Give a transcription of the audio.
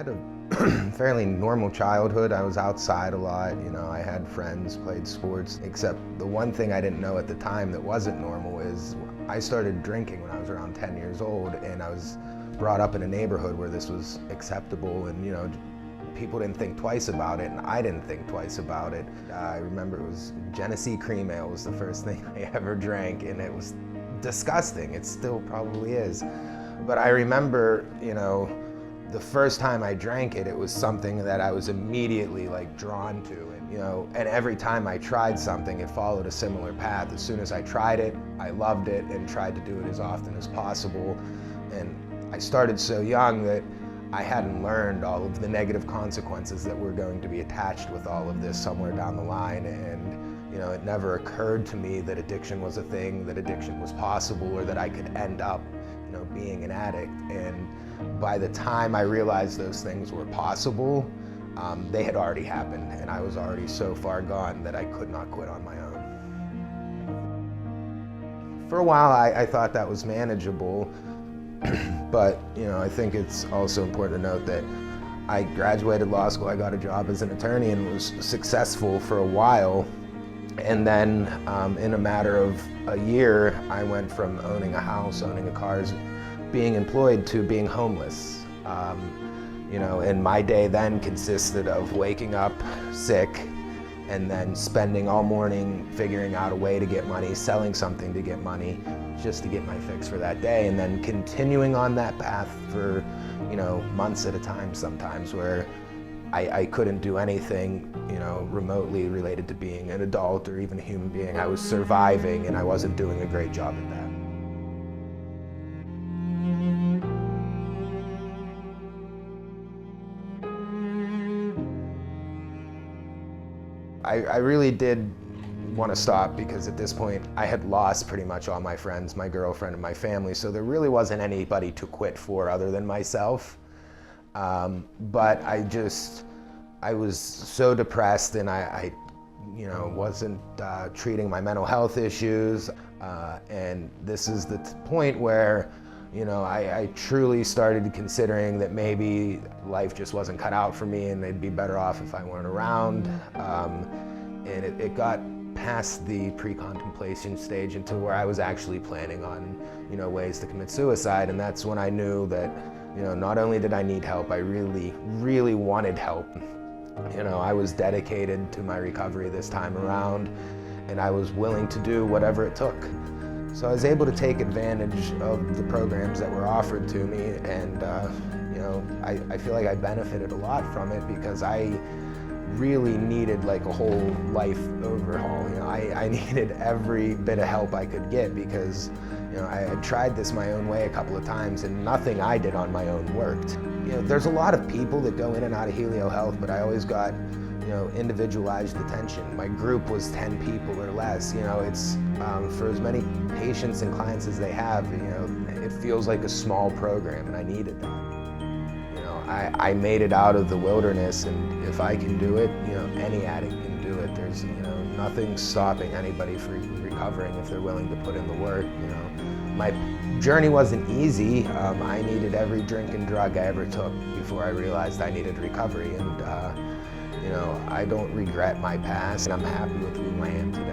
had a fairly normal childhood. I was outside a lot, I had friends, played sports, except the one thing I didn't know at the time that wasn't normal is I started drinking when I was around 10 years old, and I was brought up in a neighborhood where this was acceptable, and people didn't think twice about it, and I didn't think twice about it. I remember it was Genesee Cream Ale was the first thing I ever drank, and it was disgusting. It still probably is. But I remember, the first time I drank it, it was something that I was immediately drawn to. And every time I tried something, it followed a similar path. As soon as I tried it, I loved it and tried to do it as often as possible. And I started so young that I hadn't learned all of the negative consequences that were going to be attached with all of this somewhere down the line. And it never occurred to me that addiction was a thing, that addiction was possible, or that I could end up being an addict. And by the time I realized those things were possible, they had already happened, and I was already so far gone that I could not quit on my own. For a while, I thought that was manageable, but I think it's also important to note that I graduated law school, I got a job as an attorney and was successful for a while. And then in a matter of a year, I went from owning a house, owning a car, being employed, to being homeless. And my day then consisted of waking up sick and then spending all morning figuring out a way to get money, selling something to get money, just to get my fix for that day, and then continuing on that path for months at a time sometimes, where I couldn't do anything remotely related to being an adult or even a human being. I was surviving, and I wasn't doing a great job at that. I really did want to stop, because at this point I had lost pretty much all my friends, my girlfriend, and my family, so there really wasn't anybody to quit for other than myself. But I was so depressed, and I wasn't treating my mental health issues, and this is the point where I truly started considering that maybe life just wasn't cut out for me, and it'd be better off if I weren't around. And it got past the pre-contemplation stage into where I was actually planning on ways to commit suicide, and that's when I knew that not only did I need help, I really, really wanted help. I was dedicated to my recovery this time around, and I was willing to do whatever it took. So I was able to take advantage of the programs that were offered to me, and I feel like I benefited a lot from it, because I really needed a whole life overhaul. I needed every bit of help I could get, because I had tried this my own way a couple of times, and nothing I did on my own worked. There's a lot of people that go in and out of Helio Health, but I always got individualized attention. My group was 10 people or less. It's for as many patients and clients as they have, it feels like a small program, and I needed that. I made it out of the wilderness, and if I can do it, any addict can do it. There's nothing stopping anybody from recovering if they're willing to put in the work. My journey wasn't easy. I needed every drink and drug I ever took before I realized I needed recovery, and I don't regret my past, and I'm happy with who I am today.